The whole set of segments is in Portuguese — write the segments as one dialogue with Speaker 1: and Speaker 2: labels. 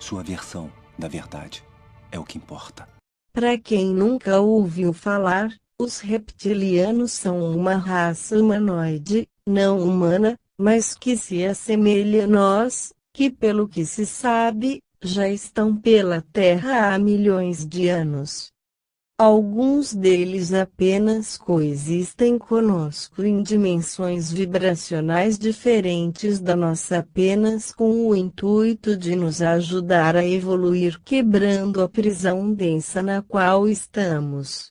Speaker 1: Sua versão da verdade é o que importa.
Speaker 2: Para quem nunca ouviu falar, os reptilianos são uma raça humanoide, não humana, mas que se assemelha a nós, que pelo que se sabe, já estão pela Terra há milhões de anos. Alguns deles apenas coexistem conosco em dimensões vibracionais diferentes da nossa, apenas com o intuito de nos ajudar a evoluir, quebrando a prisão densa na qual estamos.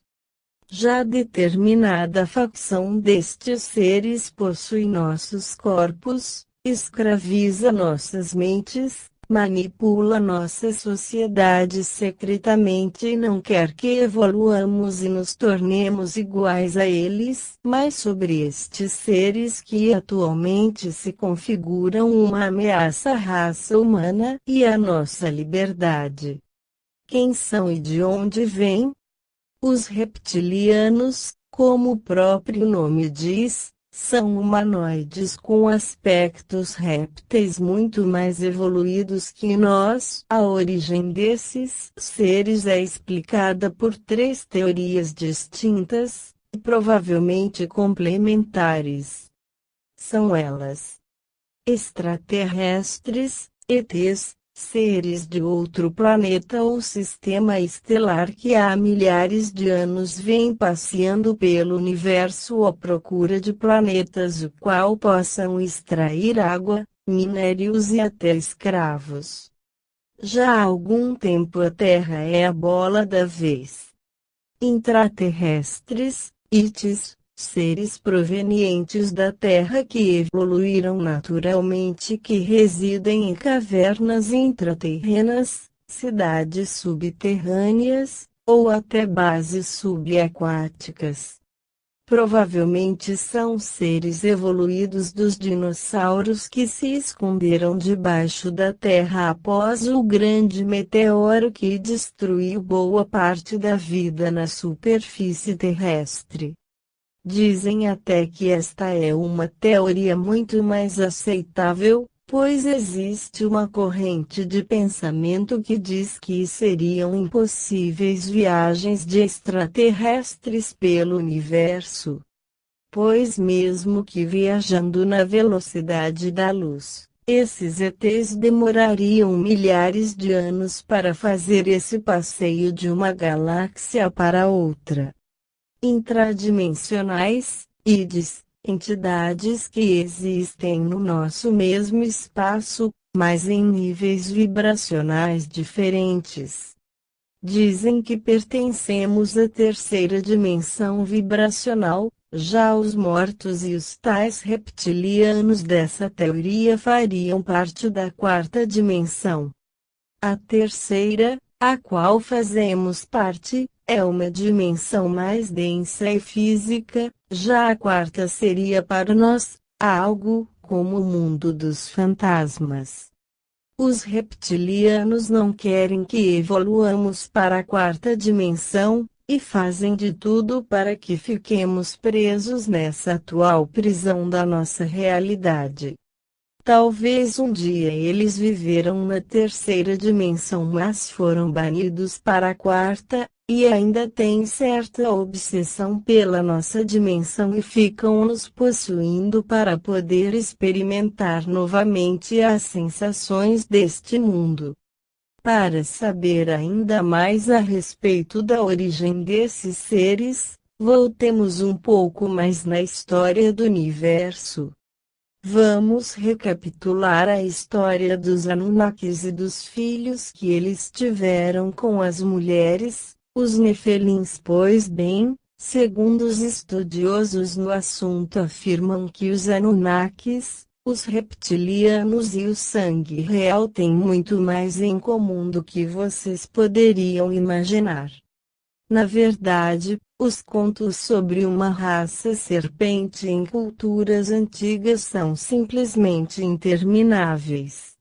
Speaker 2: Já determinada facção destes seres possui nossos corpos, escraviza nossas mentes, manipula nossa sociedade secretamente e não quer que evoluamos e nos tornemos iguais a eles. Mas sobre estes seres que atualmente se configuram uma ameaça à raça humana e à nossa liberdade. Quem são e de onde vêm? Os reptilianos, como o próprio nome diz, são humanoides com aspectos répteis muito mais evoluídos que nós. A origem desses seres é explicada por 3 teorias distintas, e provavelmente complementares. São elas: extraterrestres, ETs, seres de outro planeta ou sistema estelar que há milhares de anos vêm passeando pelo universo à procura de planetas o qual possam extrair água, minérios e até escravos. Já há algum tempo a Terra é a bola da vez. Intraterrestres, ETs, seres provenientes da Terra que evoluíram naturalmente, que residem em cavernas intraterrenas, cidades subterrâneas, ou até bases subaquáticas. Provavelmente são seres evoluídos dos dinossauros que se esconderam debaixo da Terra após o grande meteoro que destruiu boa parte da vida na superfície terrestre. Dizem até que esta é uma teoria muito mais aceitável, pois existe uma corrente de pensamento que diz que seriam impossíveis viagens de extraterrestres pelo universo. Pois mesmo que viajando na velocidade da luz, esses ETs demorariam milhares de anos para fazer esse passeio de uma galáxia para outra. Intradimensionais, IDs, entidades que existem no nosso mesmo espaço, mas em níveis vibracionais diferentes. Dizem que pertencemos à terceira dimensão vibracional. Já os mortos e os tais reptilianos dessa teoria fariam parte da quarta dimensão. A terceira, a qual fazemos parte, é uma dimensão mais densa e física. Já a quarta seria para nós algo como o mundo dos fantasmas. Os reptilianos não querem que evoluamos para a quarta dimensão, e fazem de tudo para que fiquemos presos nessa atual prisão da nossa realidade. Talvez um dia eles viveram na terceira dimensão, mas foram banidos para a quarta, e ainda têm certa obsessão pela nossa dimensão e ficam nos possuindo para poder experimentar novamente as sensações deste mundo. Para saber ainda mais a respeito da origem desses seres, voltemos um pouco mais na história do universo. Vamos recapitular a história dos Anunnakis e dos filhos que eles tiveram com as mulheres, os Nefelins. Pois bem, segundo os estudiosos no assunto, afirmam que os Anunnakis, os reptilianos e o sangue real têm muito mais em comum do que vocês poderiam imaginar. Na verdade, os contos sobre uma raça serpente em culturas antigas são simplesmente intermináveis.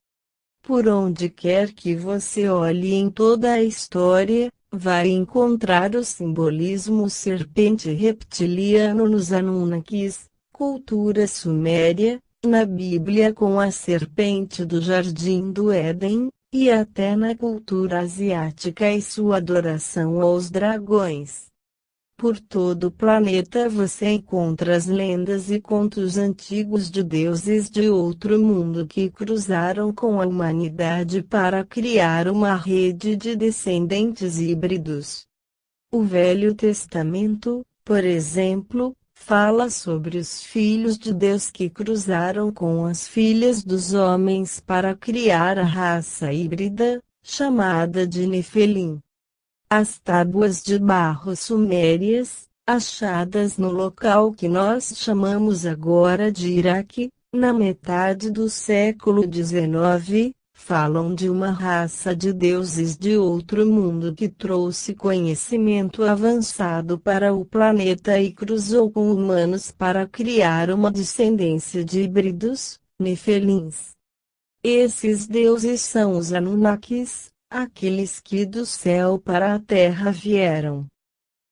Speaker 2: Por onde quer que você olhe em toda a história, vai encontrar o simbolismo serpente reptiliano nos Anunnakis, cultura suméria, na Bíblia com a serpente do Jardim do Éden, e até na cultura asiática e sua adoração aos dragões. Por todo o planeta você encontra as lendas e contos antigos de deuses de outro mundo que cruzaram com a humanidade para criar uma rede de descendentes híbridos. O Velho Testamento, por exemplo, fala sobre os filhos de Deus que cruzaram com as filhas dos homens para criar a raça híbrida, chamada de Nefelim. As tábuas de barro sumérias, achadas no local que nós chamamos agora de Iraque, na metade do século XIX, falam de uma raça de deuses de outro mundo que trouxe conhecimento avançado para o planeta e cruzou com humanos para criar uma descendência de híbridos, Nefelins. Esses deuses são os Anunnakis, aqueles que do céu para a terra vieram.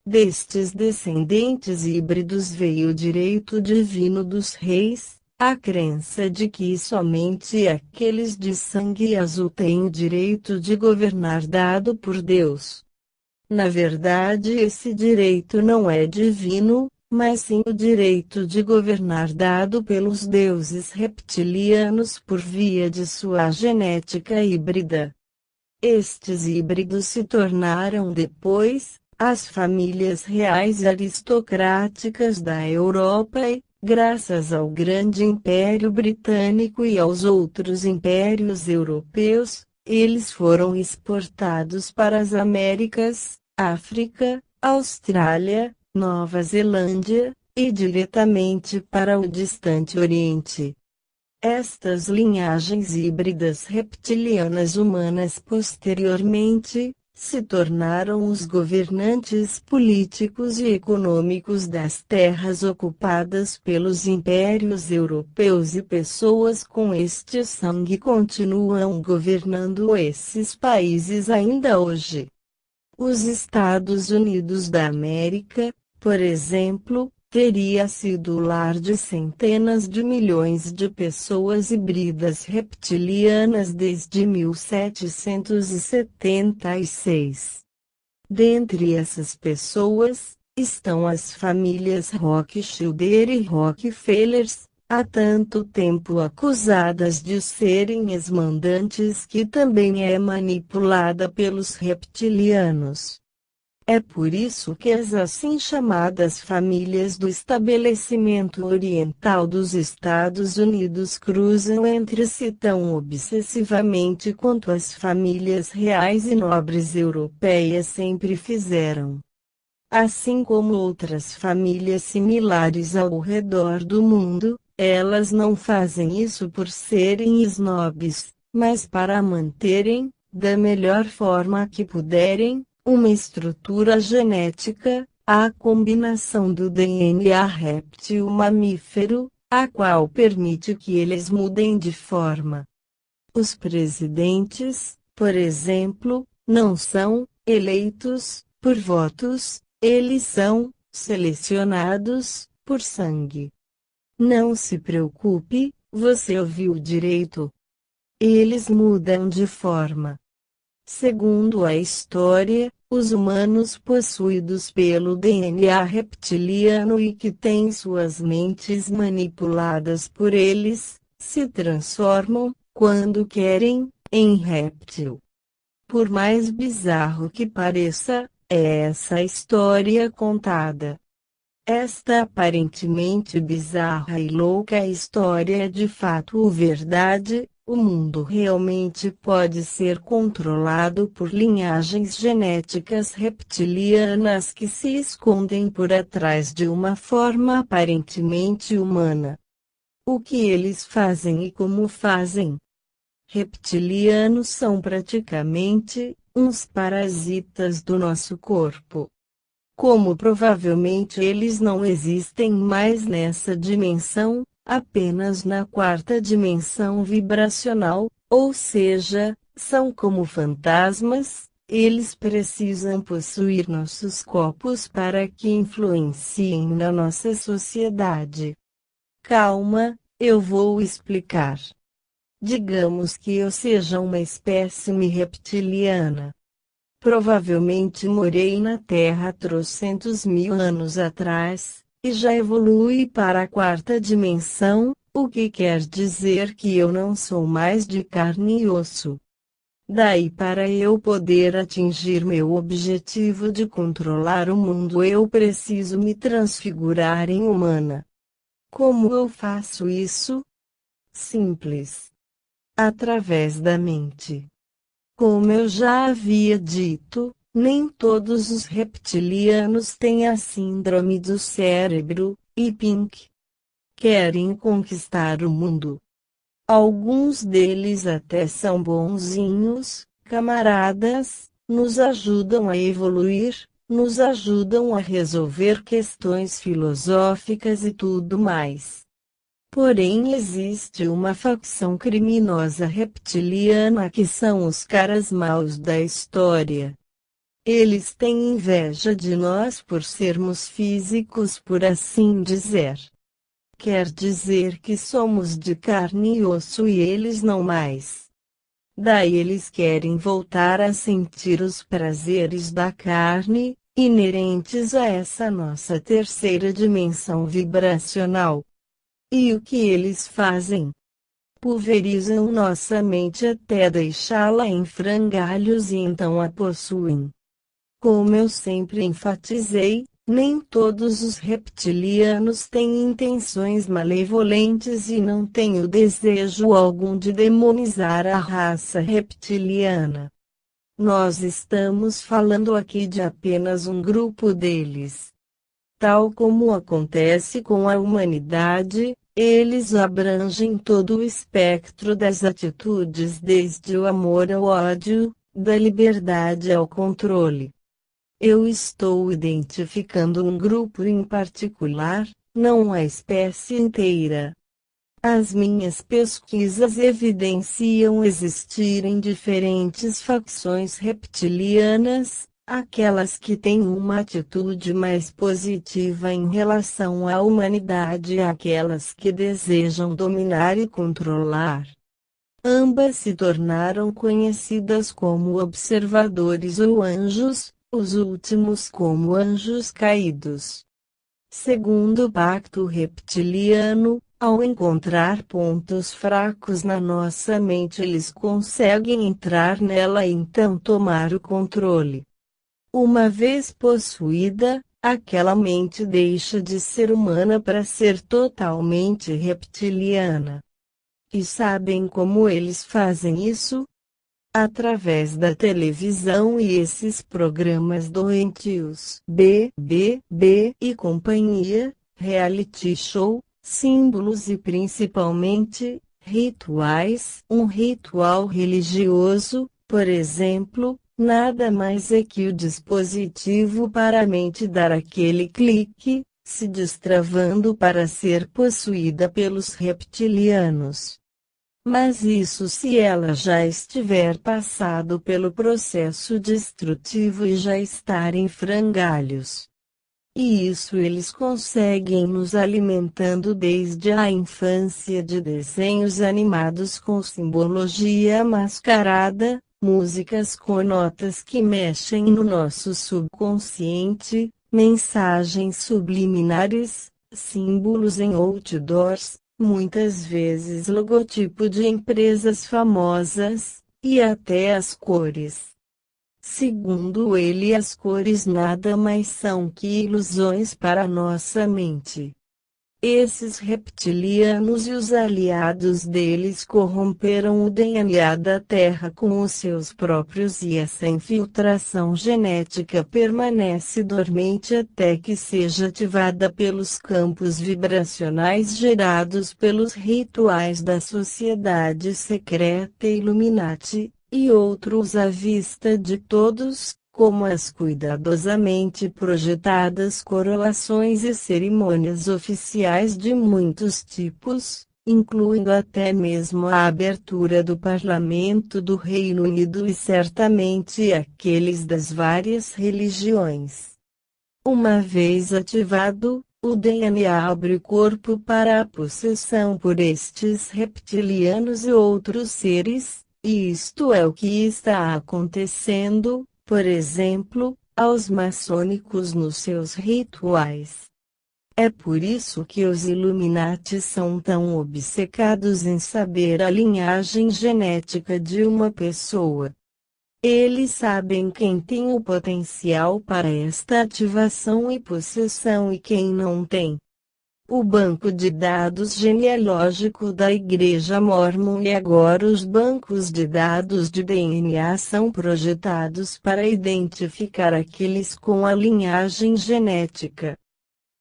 Speaker 2: Destes descendentes híbridos veio o direito divino dos reis, a crença de que somente aqueles de sangue azul têm o direito de governar dado por Deus. Na verdade, esse direito não é divino, mas sim o direito de governar dado pelos deuses reptilianos por via de sua genética híbrida. Estes híbridos se tornaram depois as famílias reais aristocráticas da Europa e, graças ao grande Império Britânico e aos outros impérios europeus, eles foram exportados para as Américas, África, Austrália, Nova Zelândia, e diretamente para o distante Oriente. Estas linhagens híbridas reptilianas humanas posteriormente se tornaram os governantes políticos e econômicos das terras ocupadas pelos impérios europeus e pessoas com este sangue continuam governando esses países ainda hoje. Os Estados Unidos da América, por exemplo, teria sido o lar de centenas de milhões de pessoas híbridas reptilianas desde 1776. Dentre essas pessoas, estão as famílias Rothschild e Rockefellers, há tanto tempo acusadas de serem ex-mandantes que também é manipulada pelos reptilianos. É por isso que as assim chamadas famílias do estabelecimento oriental dos Estados Unidos cruzam entre si tão obsessivamente quanto as famílias reais e nobres europeias sempre fizeram. Assim como outras famílias similares ao redor do mundo, elas não fazem isso por serem snobs, mas para manterem, da melhor forma que puderem, uma estrutura genética, a combinação do DNA réptil-mamífero, a qual permite que eles mudem de forma. Os presidentes, por exemplo, não são eleitos por votos, eles são selecionados por sangue. Não se preocupe, você ouviu direito. Eles mudam de forma. Segundo a história, os humanos possuídos pelo DNA reptiliano e que têm suas mentes manipuladas por eles, se transformam, quando querem, em réptil. Por mais bizarro que pareça, é essa a história contada. Esta aparentemente bizarra e louca história é de fato verdade. O mundo realmente pode ser controlado por linhagens genéticas reptilianas que se escondem por atrás de uma forma aparentemente humana. O que eles fazem e como fazem? Reptilianos são praticamente uns parasitas do nosso corpo. Como provavelmente eles não existem mais nessa dimensão, apenas na quarta dimensão vibracional, ou seja, são como fantasmas, eles precisam possuir nossos corpos para que influenciem na nossa sociedade. Calma, eu vou explicar. Digamos que eu seja uma espécime reptiliana. Provavelmente morei na Terra há trocentos mil anos atrás, e já evolui para a quarta dimensão, o que quer dizer que eu não sou mais de carne e osso. Daí para eu poder atingir meu objetivo de controlar o mundo eu preciso me transfigurar em humana. Como eu faço isso? Simples. Através da mente. Como eu já havia dito, nem todos os reptilianos têm a síndrome do cérebro, e Pink. Querem conquistar o mundo. Alguns deles até são bonzinhos, camaradas, nos ajudam a evoluir, nos ajudam a resolver questões filosóficas e tudo mais. Porém existe uma facção criminosa reptiliana que são os caras maus da história. Eles têm inveja de nós por sermos físicos, por assim dizer. Quer dizer que somos de carne e osso e eles não mais. Daí eles querem voltar a sentir os prazeres da carne, inerentes a essa nossa terceira dimensão vibracional. E o que eles fazem? Pulverizam nossa mente até deixá-la em frangalhos e então a possuem. Como eu sempre enfatizei, nem todos os reptilianos têm intenções malevolentes e não tenho desejo algum de demonizar a raça reptiliana. Nós estamos falando aqui de apenas um grupo deles. Tal como acontece com a humanidade, eles abrangem todo o espectro das atitudes, desde o amor ao ódio, da liberdade ao controle. Eu estou identificando um grupo em particular, não a espécie inteira. As minhas pesquisas evidenciam existirem diferentes facções reptilianas, aquelas que têm uma atitude mais positiva em relação à humanidade e aquelas que desejam dominar e controlar. Ambas se tornaram conhecidas como observadores ou anjos, os últimos como anjos caídos. Segundo o pacto reptiliano, ao encontrar pontos fracos na nossa mente eles conseguem entrar nela e então tomar o controle. Uma vez possuída, aquela mente deixa de ser humana para ser totalmente reptiliana. E sabem como eles fazem isso? Através da televisão e esses programas doentios, BBB e companhia, reality show, símbolos e principalmente, rituais. Um ritual religioso, por exemplo, nada mais é que o dispositivo para a mente dar aquele clique, se destravando para ser possuída pelos reptilianos. Mas isso se ela já estiver passado pelo processo destrutivo e já estar em frangalhos. E isso eles conseguem nos alimentando desde a infância de desenhos animados com simbologia mascarada, músicas com notas que mexem no nosso subconsciente, mensagens subliminares, símbolos em outdoors, muitas vezes logotipo de empresas famosas, e até as cores. Segundo ele, as cores nada mais são que ilusões para nossa mente. Esses reptilianos e os aliados deles corromperam o DNA da Terra com os seus próprios e essa infiltração genética permanece dormente até que seja ativada pelos campos vibracionais gerados pelos rituais da sociedade secreta Illuminati, e outros à vista de todos, como as cuidadosamente projetadas coroações e cerimônias oficiais de muitos tipos, incluindo até mesmo a abertura do Parlamento do Reino Unido e certamente aqueles das várias religiões. Uma vez ativado, O DNA abre o corpo para a possessão por estes reptilianos e outros seres, e isto é o que está acontecendo, por exemplo, aos maçônicos nos seus rituais. É por isso que os Illuminati são tão obcecados em saber a linhagem genética de uma pessoa. Eles sabem quem tem o potencial para esta ativação e possessão e quem não tem. O banco de dados genealógico da Igreja Mórmon e agora os bancos de dados de DNA são projetados para identificar aqueles com a linhagem genética.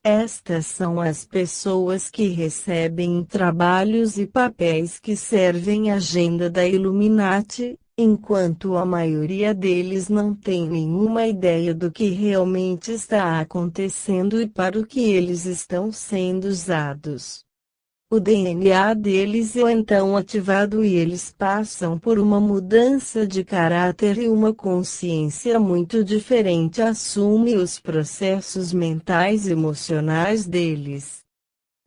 Speaker 2: Estas são as pessoas que recebem trabalhos e papéis que servem à agenda da Illuminati, enquanto a maioria deles não tem nenhuma ideia do que realmente está acontecendo e para o que eles estão sendo usados. O DNA deles é então ativado e eles passam por uma mudança de caráter e uma consciência muito diferente assume os processos mentais e emocionais deles.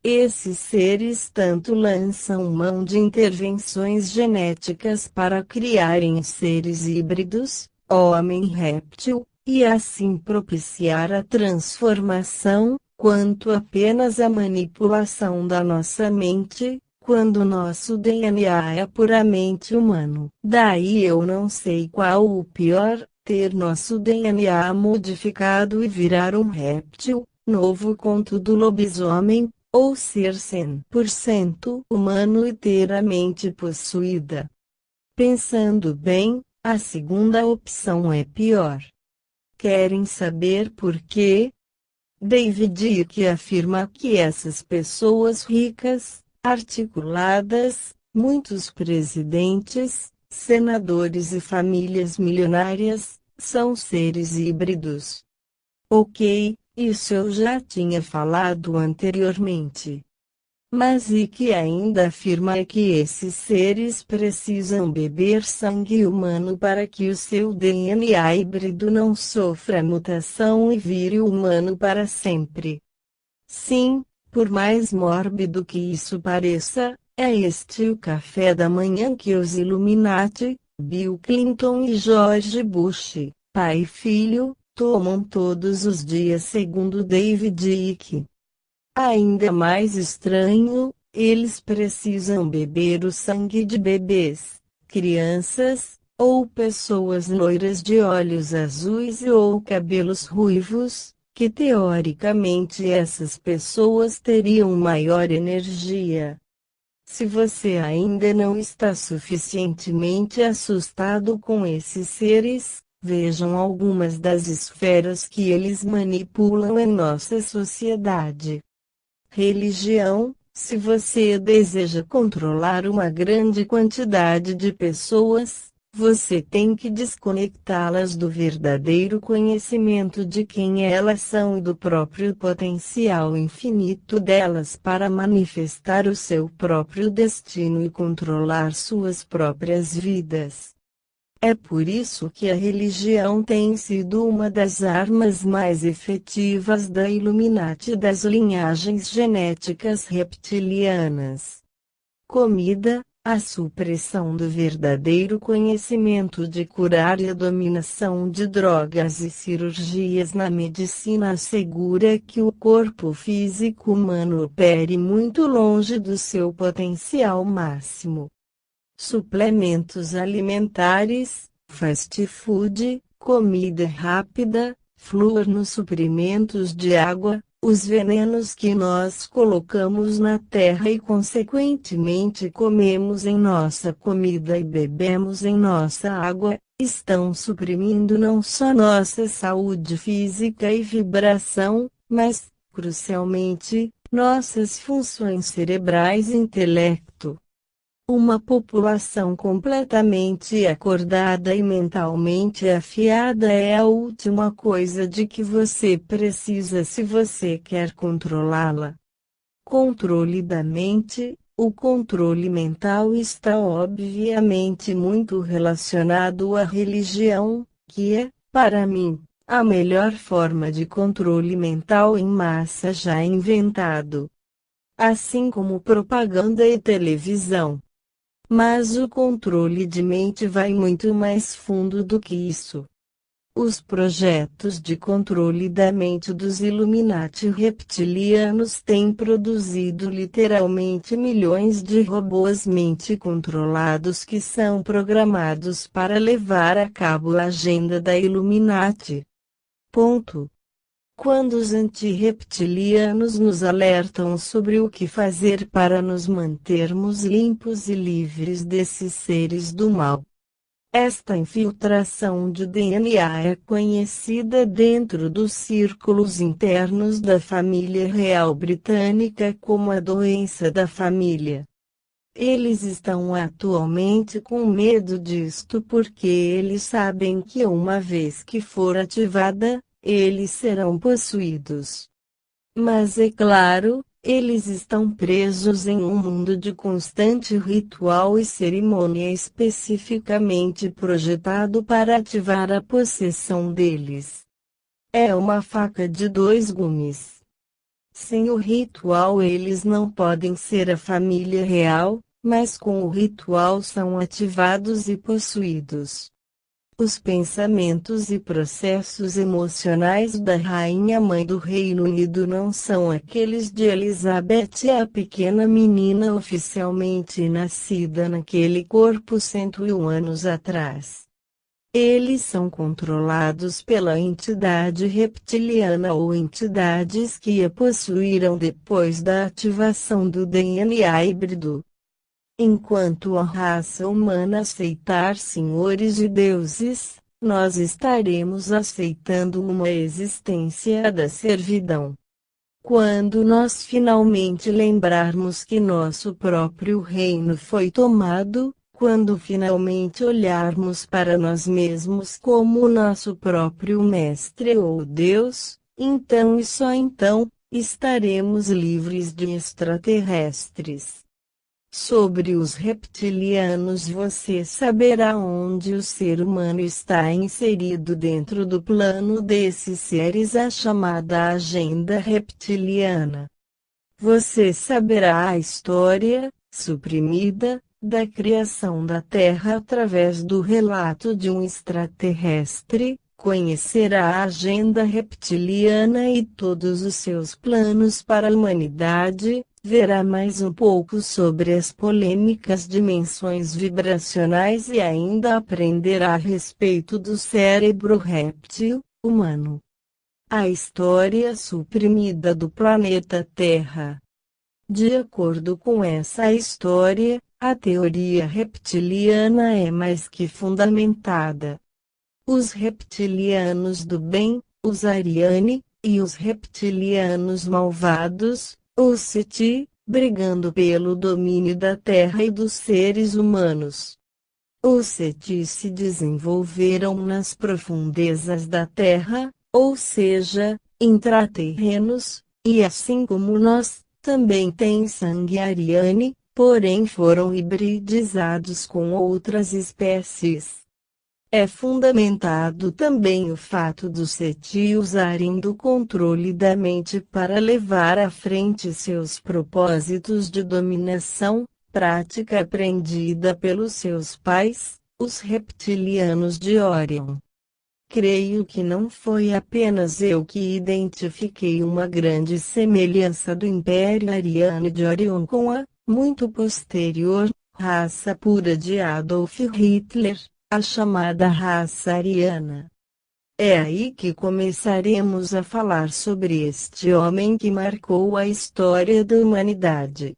Speaker 2: Esses seres tanto lançam mão de intervenções genéticas para criarem seres híbridos, homem-réptil, e assim propiciar a transformação, quanto apenas a manipulação da nossa mente, quando nosso DNA é puramente humano. Daí eu não sei qual o pior, ter nosso DNA modificado e virar um réptil, novo conto do lobisomem, ou ser 100% humano e ter a mente possuída. Pensando bem, a segunda opção é pior. Querem saber por quê? David Icke afirma que essas pessoas ricas, articuladas, muitos presidentes, senadores e famílias milionárias, são seres híbridos. Ok, isso eu já tinha falado anteriormente. Mas Icke ainda afirma que esses seres precisam beber sangue humano para que o seu DNA híbrido não sofra mutação e vire humano para sempre. Sim, por mais mórbido que isso pareça, é este o café da manhã que os Illuminati, Bill Clinton e George Bush, pai e filho, tomam todos os dias segundo David Icke. Ainda mais estranho, eles precisam beber o sangue de bebês, crianças, ou pessoas loiras de olhos azuis ou cabelos ruivos, que teoricamente essas pessoas teriam maior energia. Se você ainda não está suficientemente assustado com esses seres, vejam algumas das esferas que eles manipulam em nossa sociedade. Religião: se você deseja controlar uma grande quantidade de pessoas, você tem que desconectá-las do verdadeiro conhecimento de quem elas são e do próprio potencial infinito delas para manifestar o seu próprio destino e controlar suas próprias vidas. É por isso que a religião tem sido uma das armas mais efetivas da Illuminati das linhagens genéticas reptilianas. Comida: a supressão do verdadeiro conhecimento de curar e a dominação de drogas e cirurgias na medicina assegura que o corpo físico humano opere muito longe do seu potencial máximo. Suplementos alimentares, fast food, comida rápida, flúor nos suprimentos de água, os venenos que nós colocamos na terra e consequentemente comemos em nossa comida e bebemos em nossa água, estão suprimindo não só nossa saúde física e vibração, mas, crucialmente, nossas funções cerebrais e intelecto. Uma população completamente acordada e mentalmente afiada é a última coisa de que você precisa se você quer controlá-la. Controle da mente: o controle mental está obviamente muito relacionado à religião, que é, para mim, a melhor forma de controle mental em massa já inventado. Assim como propaganda e televisão. Mas o controle de mente vai muito mais fundo do que isso. Os projetos de controle da mente dos Illuminati reptilianos têm produzido literalmente milhões de robôs mente controlados que são programados para levar a cabo a agenda da Illuminati. Ponto. Quando os antirreptilianos nos alertam sobre o que fazer para nos mantermos limpos e livres desses seres do mal. Esta infiltração de DNA é conhecida dentro dos círculos internos da família real britânica como a doença da família. Eles estão atualmente com medo disto porque eles sabem que uma vez que for ativada, eles serão possuídos. Mas é claro, eles estão presos em um mundo de constante ritual e cerimônia especificamente projetado para ativar a possessão deles. É uma faca de dois gumes. Sem o ritual eles não podem ser a família real, mas com o ritual são ativados e possuídos. Os pensamentos e processos emocionais da Rainha Mãe do Reino Unido não são aqueles de Elizabeth, a pequena menina oficialmente nascida naquele corpo 101 anos atrás. Eles são controlados pela entidade reptiliana ou entidades que a possuíram depois da ativação do DNA híbrido. Enquanto a raça humana aceitar senhores e deuses, nós estaremos aceitando uma existência da servidão. Quando nós finalmente lembrarmos que nosso próprio reino foi tomado, quando finalmente olharmos para nós mesmos como o nosso próprio mestre ou Deus, então e só então, estaremos livres de extraterrestres. Sobre os reptilianos você saberá onde o ser humano está inserido dentro do plano desses seres, a chamada agenda reptiliana. Você saberá a história, suprimida, da criação da Terra através do relato de um extraterrestre, conhecerá a agenda reptiliana e todos os seus planos para a humanidade, verá mais um pouco sobre as polêmicas dimensões vibracionais e ainda aprenderá a respeito do cérebro réptil, humano. A história suprimida do planeta Terra. De acordo com essa história, a teoria reptiliana é mais que fundamentada. Os reptilianos do bem, os Ariane, e os reptilianos malvados, os Seti, brigando pelo domínio da Terra e dos seres humanos. Os Seti se desenvolveram nas profundezas da Terra, ou seja, intraterrenos, e assim como nós, também têm sangue Ariane, porém foram hibridizados com outras espécies. É fundamentado também o fato dos Seti usarem do controle da mente para levar à frente seus propósitos de dominação, prática aprendida pelos seus pais, os reptilianos de Orion. Creio que não foi apenas eu que identifiquei uma grande semelhança do Império Ariano de Orion com a, muito posterior, raça pura de Adolf Hitler, a chamada raça ariana. É aí que começaremos a falar sobre este homem que marcou a história da humanidade.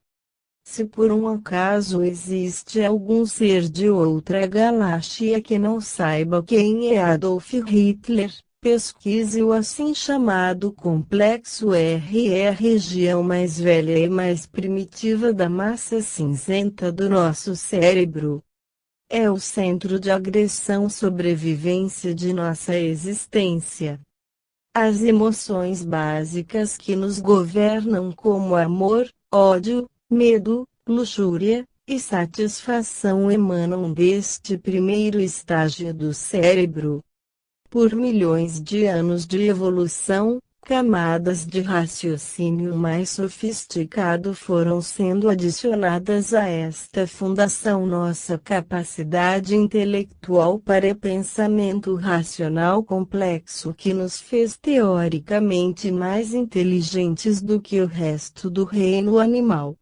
Speaker 2: Se por um acaso existe algum ser de outra galáxia que não saiba quem é Adolf Hitler, pesquise o assim chamado Complexo R. É a região mais velha e mais primitiva da massa cinzenta do nosso cérebro. É o centro de agressão-sobrevivência de nossa existência. As emoções básicas que nos governam como amor, ódio, medo, luxúria e satisfação emanam deste primeiro estágio do cérebro. Por milhões de anos de evolução, camadas de raciocínio mais sofisticado foram sendo adicionadas a esta fundação. Nossa capacidade intelectual para pensamento racional complexo que nos fez teoricamente mais inteligentes do que o resto do reino animal.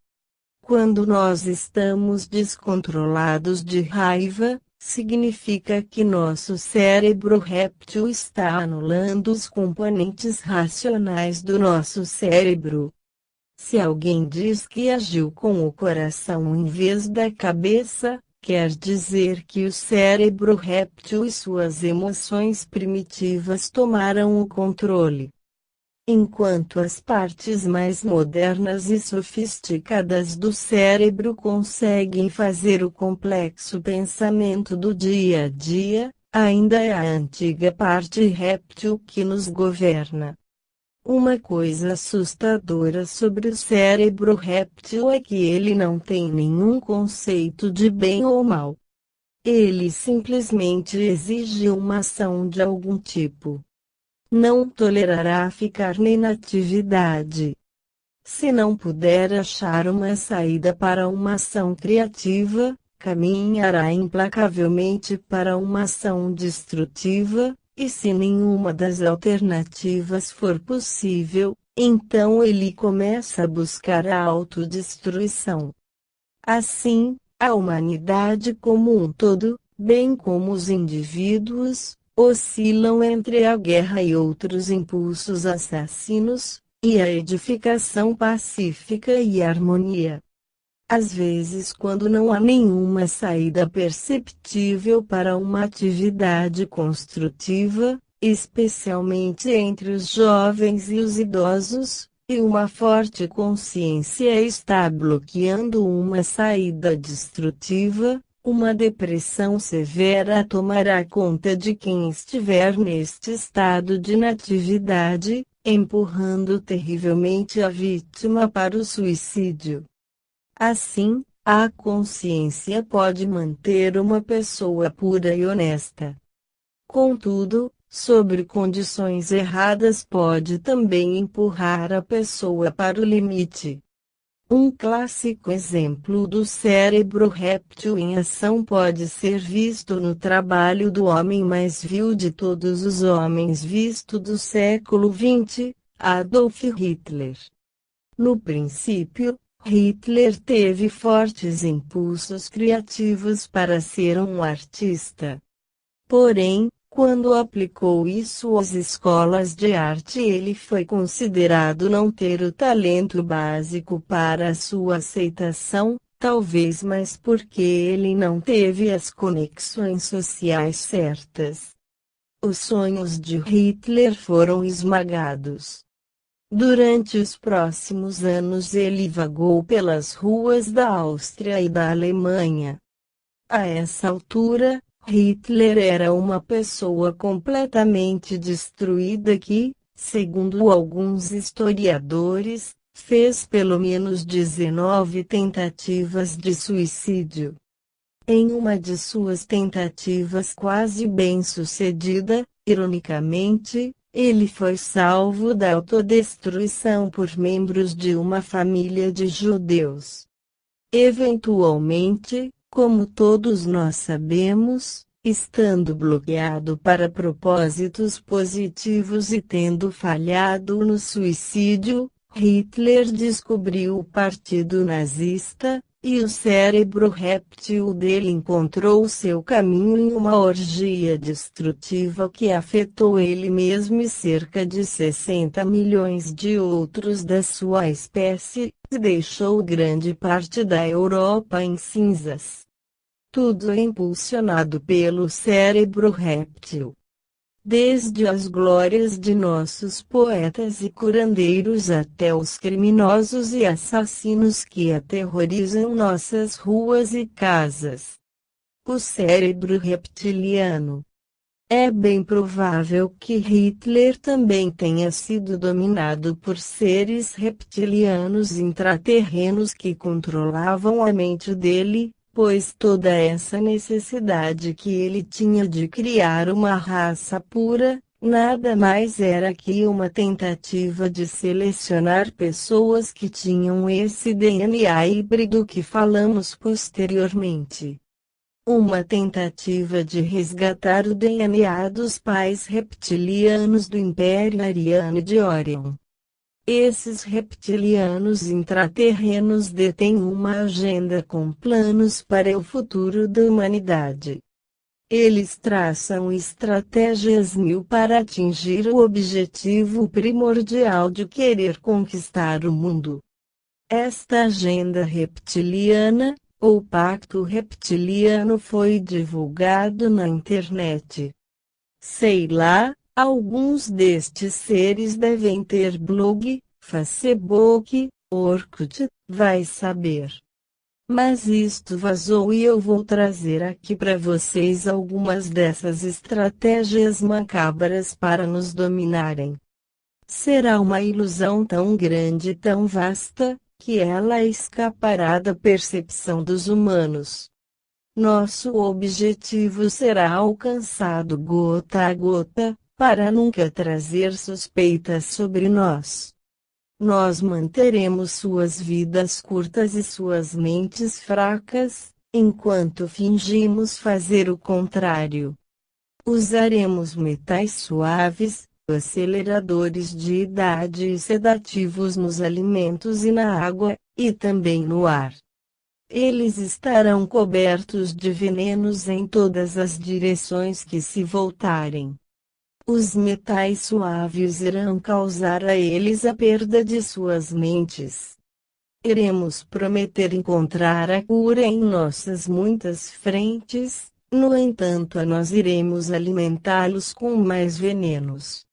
Speaker 2: Quando nós estamos descontrolados de raiva, significa que nosso cérebro réptil está anulando os componentes racionais do nosso cérebro. Se alguém diz que agiu com o coração em vez da cabeça, quer dizer que o cérebro réptil e suas emoções primitivas tomaram o controle. Enquanto as partes mais modernas e sofisticadas do cérebro conseguem fazer o complexo pensamento do dia a dia, ainda é a antiga parte réptil que nos governa. Uma coisa assustadora sobre o cérebro réptil é que ele não tem nenhum conceito de bem ou mal. Ele simplesmente exige uma ação de algum tipo. Não tolerará ficar na inatividade. Se não puder achar uma saída para uma ação criativa, caminhará implacavelmente para uma ação destrutiva, e se nenhuma das alternativas for possível, então ele começa a buscar a autodestruição. Assim, a humanidade como um todo, bem como os indivíduos, oscilam entre a guerra e outros impulsos assassinos, e a edificação pacífica e harmonia. Às vezes, quando não há nenhuma saída perceptível para uma atividade construtiva, especialmente entre os jovens e os idosos, e uma forte consciência está bloqueando uma saída destrutiva, uma depressão severa tomará conta de quem estiver neste estado de inatividade, empurrando terrivelmente a vítima para o suicídio. Assim, a consciência pode manter uma pessoa pura e honesta. Contudo, sobre condições erradas pode também empurrar a pessoa para o limite. Um clássico exemplo do cérebro réptil em ação pode ser visto no trabalho do homem mais vil de todos os homens visto do século XX, Adolf Hitler. No princípio, Hitler teve fortes impulsos criativos para ser um artista. Porém, quando aplicou isso às escolas de arte, ele foi considerado não ter o talento básico para a sua aceitação, talvez mais porque ele não teve as conexões sociais certas. Os sonhos de Hitler foram esmagados. Durante os próximos anos ele vagou pelas ruas da Áustria e da Alemanha. A essa altura, Hitler era uma pessoa completamente destruída que, segundo alguns historiadores, fez pelo menos 19 tentativas de suicídio. Em uma de suas tentativas quase bem-sucedida, ironicamente, ele foi salvo da autodestruição por membros de uma família de judeus. Eventualmente, como todos nós sabemos, estando bloqueado para propósitos positivos e tendo falhado no suicídio, Hitler descobriu o Partido Nazista, e o cérebro réptil dele encontrou seu caminho em uma orgia destrutiva que afetou ele mesmo e cerca de 60 milhões de outros da sua espécie, e deixou grande parte da Europa em cinzas. Tudo impulsionado pelo cérebro réptil. Desde as glórias de nossos poetas e curandeiros até os criminosos e assassinos que aterrorizam nossas ruas e casas. O cérebro reptiliano. É bem provável que Hitler também tenha sido dominado por seres reptilianos intraterrenos que controlavam a mente dele, pois toda essa necessidade que ele tinha de criar uma raça pura, nada mais era que uma tentativa de selecionar pessoas que tinham esse DNA híbrido que falamos posteriormente. Uma tentativa de resgatar o DNA dos pais reptilianos do Império Ariano de Orion. Esses reptilianos intraterrenos detêm uma agenda com planos para o futuro da humanidade. Eles traçam estratégias mil para atingir o objetivo primordial de querer conquistar o mundo. Esta agenda reptiliana, ou Pacto Reptiliano, foi divulgado na internet. Sei lá, alguns destes seres devem ter blog, Facebook, Orkut, vai saber. Mas isto vazou e eu vou trazer aqui para vocês algumas dessas estratégias macabras para nos dominarem. Será uma ilusão tão grande, tão vasta, que ela escapará da percepção dos humanos. Nosso objetivo será alcançado gota a gota, para nunca trazer suspeitas sobre nós. Nós manteremos suas vidas curtas e suas mentes fracas, enquanto fingimos fazer o contrário. Usaremos metais suaves, aceleradores de idade e sedativos nos alimentos e na água, e também no ar. Eles estarão cobertos de venenos em todas as direções que se voltarem. Os metais suaves irão causar a eles a perda de suas mentes. Iremos prometer encontrar a cura em nossas muitas frentes, no entanto, nós iremos alimentá-los com mais venenos.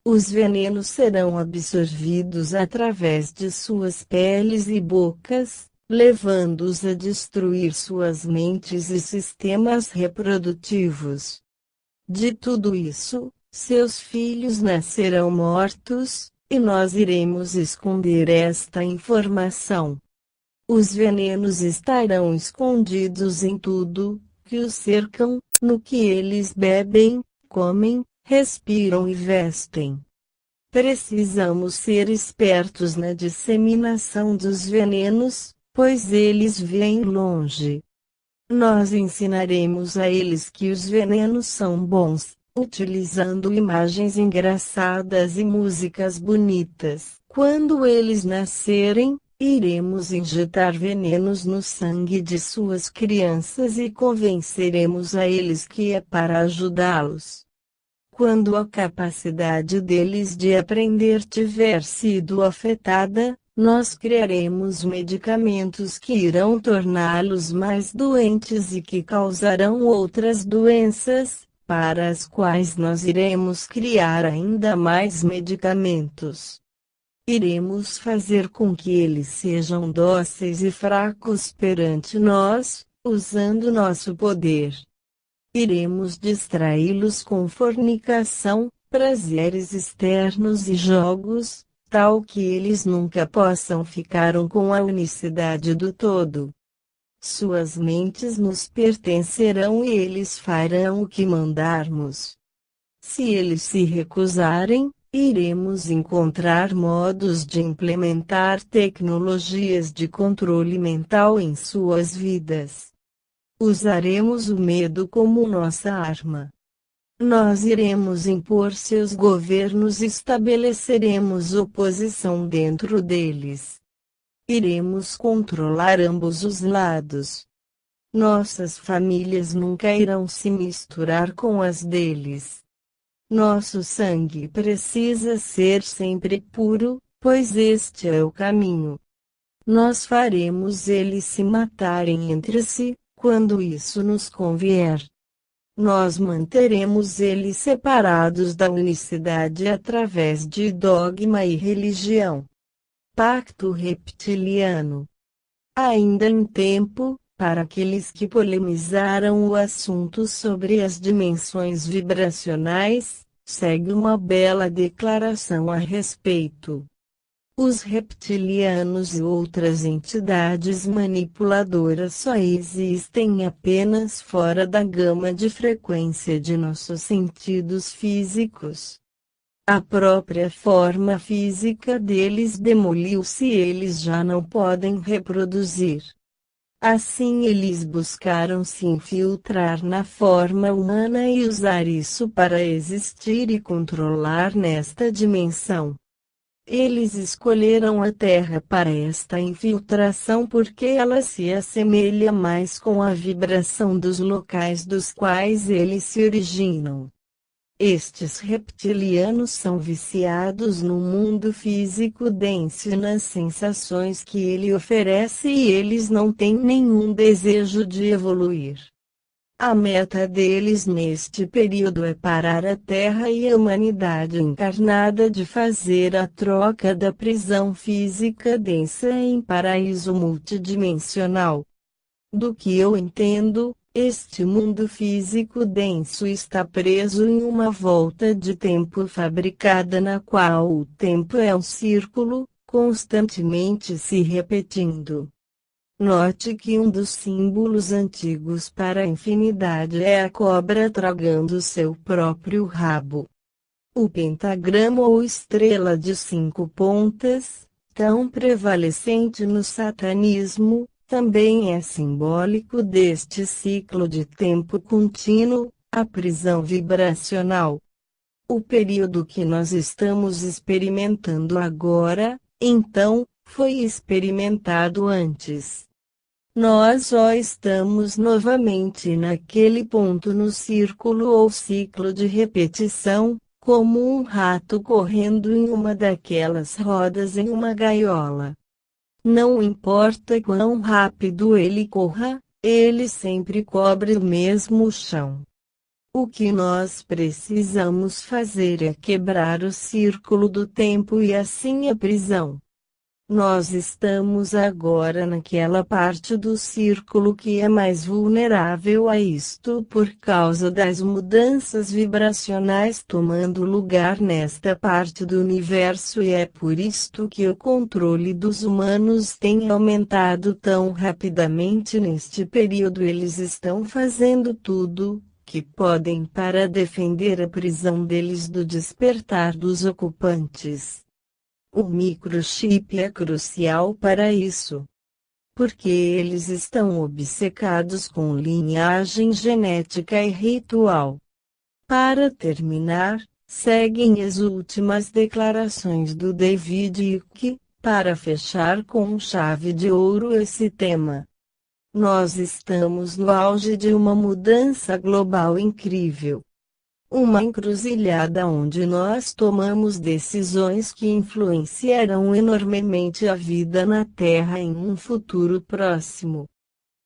Speaker 2: Os venenos serão absorvidos através de suas peles e bocas, levando-os a destruir suas mentes e sistemas reprodutivos. De tudo isso, seus filhos nascerão mortos, e nós iremos esconder esta informação. Os venenos estarão escondidos em tudo que os cercam, no que eles bebem, comem, respiram e vestem. Precisamos ser espertos na disseminação dos venenos, pois eles vêm longe. Nós ensinaremos a eles que os venenos são bons, utilizando imagens engraçadas e músicas bonitas. Quando eles nascerem, iremos injetar venenos no sangue de suas crianças e convenceremos a eles que é para ajudá-los. Quando a capacidade deles de aprender tiver sido afetada, nós criaremos medicamentos que irão torná-los mais doentes e que causarão outras doenças, para as quais nós iremos criar ainda mais medicamentos. Iremos fazer com que eles sejam dóceis e fracos perante nós, usando nosso poder. Iremos distraí-los com fornicação, prazeres externos e jogos, tal que eles nunca possam ficar com a unicidade do todo. Suas mentes nos pertencerão e eles farão o que mandarmos. Se eles se recusarem, iremos encontrar modos de implementar tecnologias de controle mental em suas vidas. Usaremos o medo como nossa arma. Nós iremos impor seus governos e estabeleceremos oposição dentro deles. Iremos controlar ambos os lados. Nossas famílias nunca irão se misturar com as deles. Nosso sangue precisa ser sempre puro, pois este é o caminho. Nós faremos eles se matarem entre si, quando isso nos convier. Nós manteremos eles separados da unicidade através de dogma e religião. Pacto Reptiliano. Ainda em tempo, para aqueles que polemizaram o assunto sobre as dimensões vibracionais, segue uma bela declaração a respeito. Os reptilianos e outras entidades manipuladoras só existem apenas fora da gama de frequência de nossos sentidos físicos. A própria forma física deles demoliu-se e eles já não podem reproduzir. Assim eles buscaram se infiltrar na forma humana e usar isso para existir e controlar nesta dimensão. Eles escolheram a Terra para esta infiltração porque ela se assemelha mais com a vibração dos locais dos quais eles se originam. Estes reptilianos são viciados no mundo físico denso e nas sensações que ele oferece e eles não têm nenhum desejo de evoluir. A meta deles neste período é parar a Terra e a humanidade encarnada de fazer a troca da prisão física densa em paraíso multidimensional. Do que eu entendo, este mundo físico denso está preso em uma volta de tempo fabricada na qual o tempo é um círculo, constantemente se repetindo. Note que um dos símbolos antigos para a infinidade é a cobra tragando seu próprio rabo. O pentagrama ou estrela de 5 pontas, tão prevalecente no satanismo, também é simbólico deste ciclo de tempo contínuo, a prisão vibracional. O período que nós estamos experimentando agora, então, foi experimentado antes. Nós só estamos novamente naquele ponto no círculo ou ciclo de repetição, como um rato correndo em uma daquelas rodas em uma gaiola. Não importa quão rápido ele corra, ele sempre cobre o mesmo chão. O que nós precisamos fazer é quebrar o círculo do tempo e assim a prisão. Nós estamos agora naquela parte do círculo que é mais vulnerável a isto por causa das mudanças vibracionais tomando lugar nesta parte do universo e é por isto que o controle dos humanos tem aumentado tão rapidamente neste período. Eles estão fazendo tudo que podem para defender a prisão deles do despertar dos ocupantes. O microchip é crucial para isso. Porque eles estão obcecados com linhagem genética e ritual. Para terminar, seguem as últimas declarações do David Icke, para fechar com chave de ouro esse tema. Nós estamos no auge de uma mudança global incrível. Uma encruzilhada onde nós tomamos decisões que influenciarão enormemente a vida na Terra em um futuro próximo.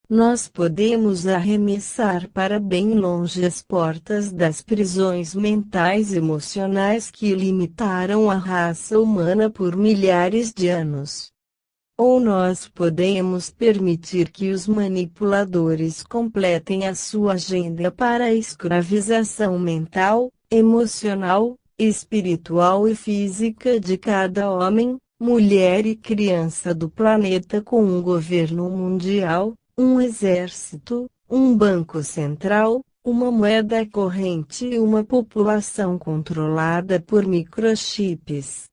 Speaker 2: Nós podemos arremessar para bem longe as portas das prisões mentais e emocionais que limitaram a raça humana por milhares de anos. Ou nós podemos permitir que os manipuladores completem a sua agenda para a escravização mental, emocional, espiritual e física de cada homem, mulher e criança do planeta com um governo mundial, um exército, um banco central, uma moeda corrente e uma população controlada por microchips.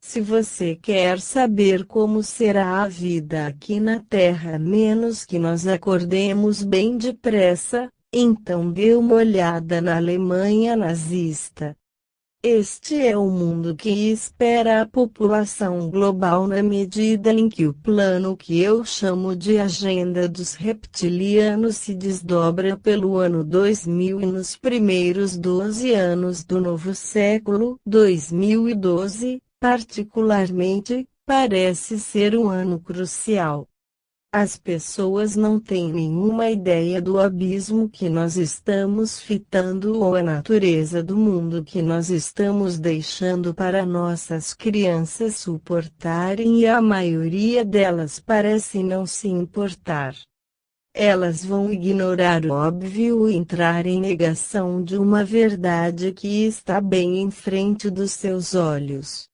Speaker 2: Se você quer saber como será a vida aqui na Terra a menos que nós acordemos bem depressa, então dê uma olhada na Alemanha nazista. Este é o mundo que espera a população global na medida em que o plano que eu chamo de Agenda dos Reptilianos se desdobra pelo ano 2000 e nos primeiros 12 anos do novo século 2012. Particularmente, parece ser um ano crucial. As pessoas não têm nenhuma ideia do abismo que nós estamos fitando ou a natureza do mundo que nós estamos deixando para nossas crianças suportarem e a maioria delas parece não se importar. Elas vão ignorar o óbvio e entrar em negação de uma verdade que está bem em frente dos seus olhos.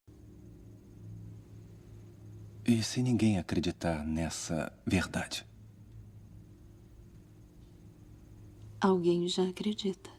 Speaker 1: E se ninguém acreditar nessa verdade?
Speaker 3: Alguém já acredita.